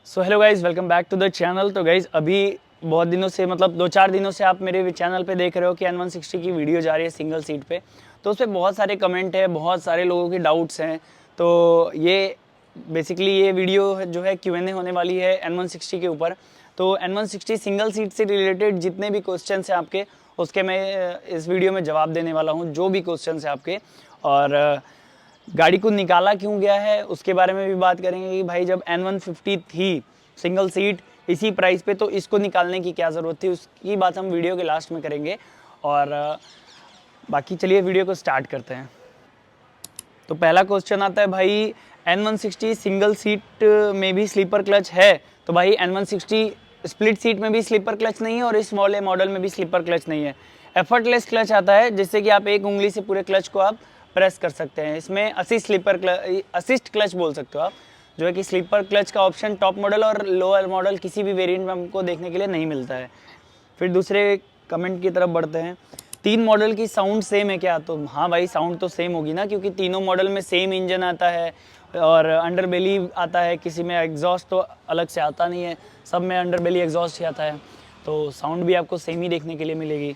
So hello guys, welcome back to the channel. तो guys अभी बहुत दिनों से मतलब 2-4 दिनों से आप मेरे चैनल पे देख रहे हो कि N160 की वीडियो जा रही है सिंगल सीट पे। तो उस पर बहुत सारे कमेंट है, बहुत सारे लोगों के डाउट्स हैं। तो ये बेसिकली ये वीडियो जो है Q&A होने वाली है N160 के ऊपर। तो N160 सिंगल सीट से रिलेटेड जितने भी क्वेश्चन हैं आपके, उसके मैं इस वीडियो में जवाब देने वाला हूँ, जो भी क्वेश्चन हैं आपके। और गाड़ी को निकाला क्यों गया है उसके बारे में भी बात करेंगे कि भाई जब N150 थी सिंगल सीट इसी प्राइस पे, तो इसको निकालने की क्या ज़रूरत थी, उसकी बात हम वीडियो के लास्ट में करेंगे। और बाकी चलिए वीडियो को स्टार्ट करते हैं। तो पहला क्वेश्चन आता है भाई, N160 सिंगल सीट में भी स्लीपर क्लच है? तो भाई N160 स्प्लिट सीट में भी स्लीपर क्लच नहीं है और इस मॉडल में भी स्लीपर क्लच नहीं है। एफर्टलेस क्लच आता है जिससे कि आप एक उंगली से पूरे क्लच को आप प्रेस कर सकते हैं। इसमें असिस्ट क्लच बोल सकते हो आप, जो है कि स्लीपर क्लच का ऑप्शन टॉप मॉडल और लोअर मॉडल किसी भी वेरिएंट में हमको देखने के लिए नहीं मिलता है। फिर दूसरे कमेंट की तरफ बढ़ते हैं। 3 मॉडल की साउंड सेम है क्या? तो हाँ भाई, साउंड तो सेम होगी ना, क्योंकि तीनों मॉडल में सेम इंजन आता है और अंडरबेली आता है। किसी में एग्जॉस्ट तो अलग से आता नहीं है, सब में अंडरबेली एग्जॉस्ट ही आता है। तो साउंड भी आपको सेम ही देखने के लिए मिलेगी।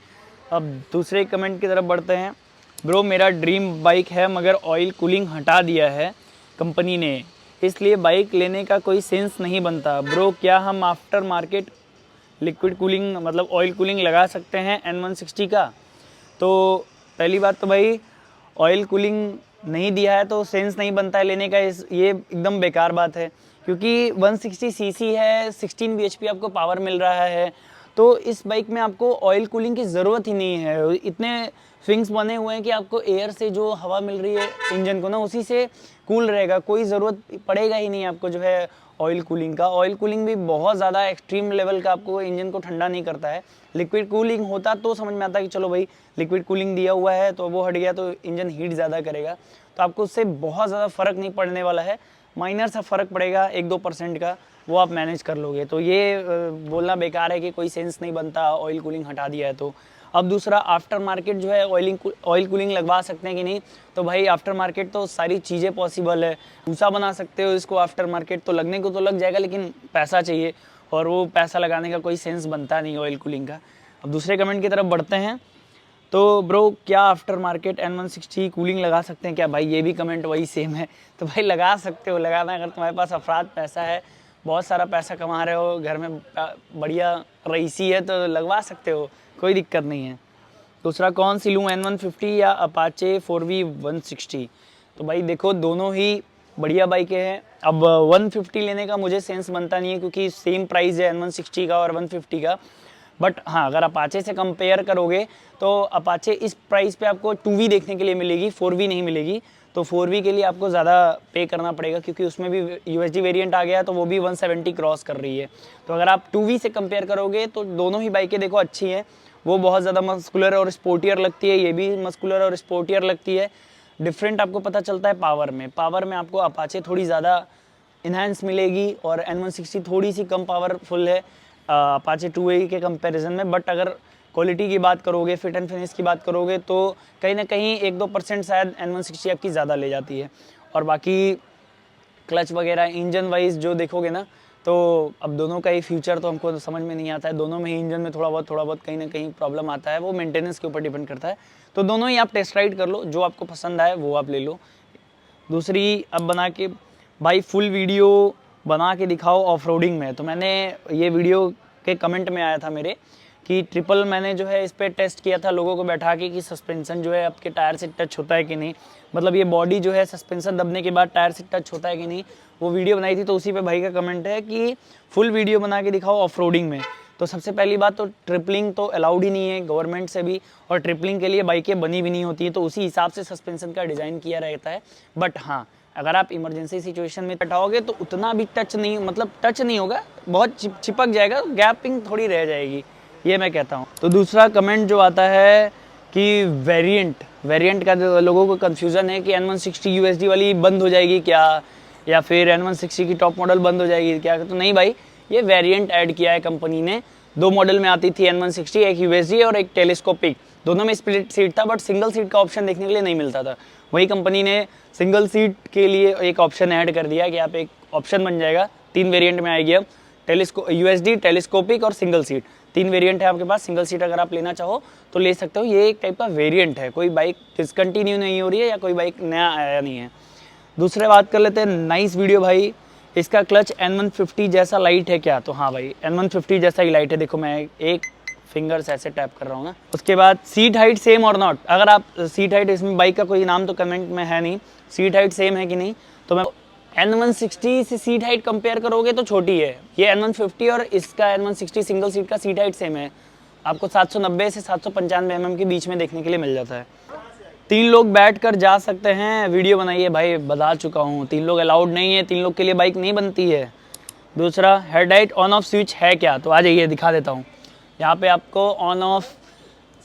अब दूसरे कमेंट की तरफ बढ़ते हैं। ब्रो, मेरा ड्रीम बाइक है मगर ऑयल कूलिंग हटा दिया है कंपनी ने, इसलिए बाइक लेने का कोई सेंस नहीं बनता। ब्रो, क्या हम आफ्टर मार्केट लिक्विड कूलिंग मतलब ऑयल कूलिंग लगा सकते हैं N160 का? तो पहली बात तो भाई, ऑयल कूलिंग नहीं दिया है तो सेंस नहीं बनता है लेने का, ये एकदम बेकार बात है। क्योंकि 160 सीसी है, 16 bhp आपको पावर मिल रहा है। तो इस बाइक में आपको ऑयल कूलिंग की ज़रूरत ही नहीं है। इतने स्विंग्स बने हुए हैं कि आपको एयर से जो हवा मिल रही है इंजन को ना, उसी से कूल रहेगा। कोई ज़रूरत पड़ेगा ही नहीं आपको जो है ऑयल कूलिंग का। ऑयल कूलिंग भी बहुत ज़्यादा एक्सट्रीम लेवल का आपको इंजन को ठंडा नहीं करता है। लिक्विड कूलिंग होता तो समझ में आता कि चलो भाई लिक्विड कूलिंग दिया हुआ है तो वो हट गया तो इंजन हीट ज़्यादा करेगा। तो आपको उससे बहुत ज़्यादा फ़र्क नहीं पड़ने वाला है, माइनर सा फ़र्क पड़ेगा 1-2% का, वो आप मैनेज कर लोगे। तो ये बोलना बेकार है कि कोई सेंस नहीं बनता ऑयल कूलिंग हटा दिया है तो। अब दूसरा, आफ्टर मार्केट जो है ऑयल कूलिंग लगवा सकते हैं कि नहीं? तो भाई आफ्टर मार्केट तो सारी चीज़ें पॉसिबल है। भूसा बना सकते हो इसको आफ्टर मार्केट, तो लगने को तो लग जाएगा लेकिन पैसा चाहिए, और वो पैसा लगाने का कोई सेंस बनता नहीं ऑयल कूलिंग का। अब दूसरे कमेंट की तरफ बढ़ते हैं। तो ब्रो, क्या आफ्टर मार्केट N160 कूलिंग लगा सकते हैं क्या? भाई ये भी कमेंट वही सेम है। तो भाई लगा सकते हो, लगाना अगर तुम्हारे पास अफराद पैसा है, बहुत सारा पैसा कमा रहे हो, घर में बढ़िया रईसी है, तो लगवा सकते हो, कोई दिक्कत नहीं है। दूसरा, कौन सी लूँ N150 या अपाचे 4V160? तो भाई देखो, दोनों ही बढ़िया बाइकें हैं। अब 150 लेने का मुझे सेंस बनता नहीं है क्योंकि सेम प्राइस है N160 का और 150 का। बट हाँ, अगर अपाचे से कंपेयर करोगे तो अपाचे इस प्राइस पे आपको 2V देखने के लिए मिलेगी, 4V नहीं मिलेगी। तो 4V के लिए आपको ज़्यादा पे करना पड़ेगा क्योंकि उसमें भी USD वेरिएंट आ गया, तो वो भी 170 क्रॉस कर रही है। तो अगर आप 2V से कंपेयर करोगे तो दोनों ही बाइकें देखो अच्छी हैं। वो बहुत ज़्यादा मस्कुलर और स्पोर्टियर लगती है, ये भी मस्कुलर और स्पोर्टियर लगती है। डिफरेंट आपको पता चलता है पावर में आपको अपाचे थोड़ी ज़्यादा इन्हांस मिलेगी और N160 थोड़ी सी कम पावरफुल है अपाचे 2A के कंपैरिजन में। बट अगर क्वालिटी की बात करोगे, फिट एंड फिनिश की बात करोगे, तो कहीं ना कहीं 1-2% शायद N160 आपकी ज़्यादा ले जाती है। और बाकी क्लच वगैरह इंजन वाइज जो देखोगे ना, तो अब दोनों का ही फ्यूचर तो हमको समझ में नहीं आता है। दोनों में ही इंजन में थोड़ा बहुत कहीं ना कहीं प्रॉब्लम आता है, वो मेंटेनेंस के ऊपर डिपेंड करता है। तो दोनों ही आप टेस्ट राइड कर लो, जो आपको पसंद आए वो आप ले लो। दूसरी, अब बना के भाई फुल वीडियो बना के दिखाओ ऑफ रोडिंग में। तो मैंने ये वीडियो के कमेंट में आया था मेरे कि ट्रिपल मैंने जो है इस पर टेस्ट किया था लोगों को बैठा के कि सस्पेंसन जो है आपके टायर से टच होता है कि नहीं, मतलब ये बॉडी जो है सस्पेंसन दबने के बाद टायर से टच होता है कि नहीं, वो वीडियो बनाई थी। तो उसी पे भाई का कमेंट है कि फुल वीडियो बना के दिखाओ ऑफ रोडिंग में। तो सबसे पहली बात तो ट्रिपलिंग तो अलाउड ही नहीं है गवर्नमेंट से भी, और ट्रिपलिंग के लिए बाइकें बनी भी नहीं होती है, तो उसी हिसाब से सस्पेंसन का डिज़ाइन किया रहता है। बट हाँ, अगर आप इमरजेंसी सिचुएशन में हटाओगे तो उतना भी टच नहीं होगा, बहुत चिपक जाएगा, गैपिंग थोड़ी रह जाएगी, ये मैं कहता हूँ। तो दूसरा कमेंट जो आता है कि वेरिएंट का लोगों को कन्फ्यूज़न है कि N160 USD वाली बंद हो जाएगी क्या, या फिर N160 की टॉप मॉडल बंद हो जाएगी क्या? तो नहीं भाई, ये वेरिएंट ऐड किया है कंपनी ने। 2 मॉडल में आती थी N160, एक USD और एक टेलीस्कोपिक। दोनों में स्प्लिट सीट था, बट सिंगल सीट का ऑप्शन देखने के लिए नहीं मिलता था। वही कंपनी ने सिंगल सीट के लिए एक ऑप्शन ऐड कर दिया कि आप एक ऑप्शन बन जाएगा 3 वेरिएंट में आएगी अब, यूएसडी, टेलीस्कोपिक और सिंगल सीट, 3 वेरिएंट है आपके पास। सिंगल सीट अगर आप लेना चाहो तो ले सकते हो, ये एक टाइप का वेरिएंट है, कोई बाइक डिसकंटिन्यू नहीं हो रही है या कोई बाइक नया आया नहीं है। दूसरे बात कर लेते हैं, नाइस वीडियो भाई, इसका क्लच N150 जैसा लाइट है क्या? तो हाँ भाई N150 जैसा ही लाइट है, देखो मैं एक फिंगर से ऐसे टैप कर रहा हूँ ना। उसके बाद सीट हाइट सेम और नॉट, अगर आप सीट हाइट, इसमें बाइक का कोई नाम तो कमेंट में है नहीं, सीट हाइट सेम है कि नहीं, तो मैं N160 से सीट हाइट कंपेयर करोगे तो छोटी है, ये N150 और इसका N160 सिंगल सीट का सीट हाइट सेम है, आपको 790 से 795 mm के बीच में देखने के लिए मिल जाता है। 3 लोग बैठ कर जा सकते हैं, वीडियो बनाइए भाई, बता चुका हूँ 3 लोग अलाउड नहीं है, 3 लोग के लिए बाइक नहीं बनती है। दूसरा, हेडलाइट ऑन ऑफ स्विच है क्या? तो आ जाइए दिखा देता हूँ। यहाँ पे आपको ऑन ऑफ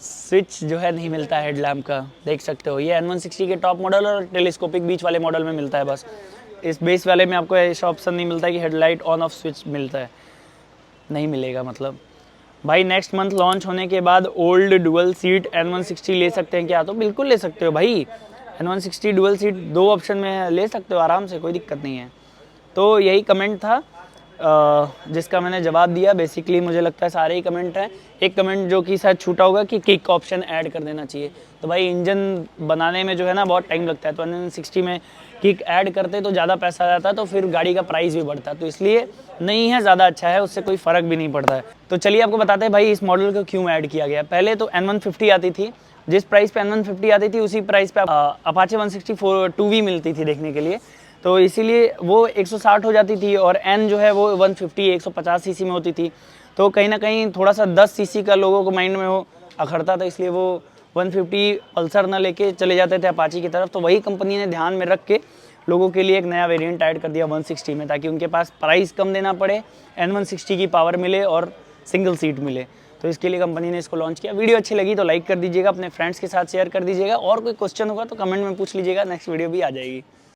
स्विच जो है नहीं मिलता है हेडलैम्प का, देख सकते हो, ये N160 के टॉप मॉडल और टेलीस्कोपिक बीच वाले मॉडल में मिलता है बस, इस बेस वाले में आपको ऐसा ऑप्शन नहीं मिलता है कि हेडलाइट ऑन ऑफ स्विच मिलता है, नहीं मिलेगा मतलब। भाई नेक्स्ट मंथ लॉन्च होने के बाद ओल्ड डुअल सीट N160 ले सकते हैं क्या? तो बिल्कुल ले सकते हो भाई, N160 डुअल सीट 2 ऑप्शन में है, ले सकते हो आराम से, कोई दिक्कत नहीं है। तो यही कमेंट था जिसका मैंने जवाब दिया। बेसिकली मुझे लगता है सारे ही कमेंट हैं, एक कमेंट जो कि शायद छूटा होगा कि किक ऑप्शन ऐड कर देना चाहिए। तो भाई इंजन बनाने में जो है ना बहुत टाइम लगता है, तो N160 में किक ऐड करते तो ज़्यादा पैसा जाता है, तो फिर गाड़ी का प्राइस भी बढ़ता है, तो इसलिए नहीं है, ज़्यादा अच्छा है, उससे कोई फ़र्क भी नहीं पड़ता है। तो चलिए आपको बताते हैं भाई इस मॉडल को क्यों ऐड किया गया। पहले तो N150 आती थी, जिस प्राइस पे N150 आती थी उसी प्राइस पे अपाचे 160 2V मिलती थी देखने के लिए, तो इसीलिए वो 160 हो जाती थी, और N जो है वो 150 150 सीसी में होती थी, तो कहीं ना कहीं थोड़ा सा 10 सीसी का लोगों को माइंड में वो अखड़ता था, इसलिए वो 150 पल्सर ना लेके चले जाते थे अपाची की तरफ। तो वही कंपनी ने ध्यान में रख के लोगों के लिए एक नया वेरिएंट ऐड कर दिया 160 में, ताकि उनके पास प्राइस कम देना पड़े, N160 की पावर मिले और सिंगल सीट मिले, तो इसके लिए कंपनी ने इसको लॉन्च किया। वीडियो अच्छी लगी तो लाइक कर दीजिएगा, अपने फ्रेंड्स के साथ शेयर कर दीजिएगा, और कोई क्वेश्चन होगा तो कमेंट में पूछ लीजिएगा, नेक्स्ट वीडियो भी आ जाएगी।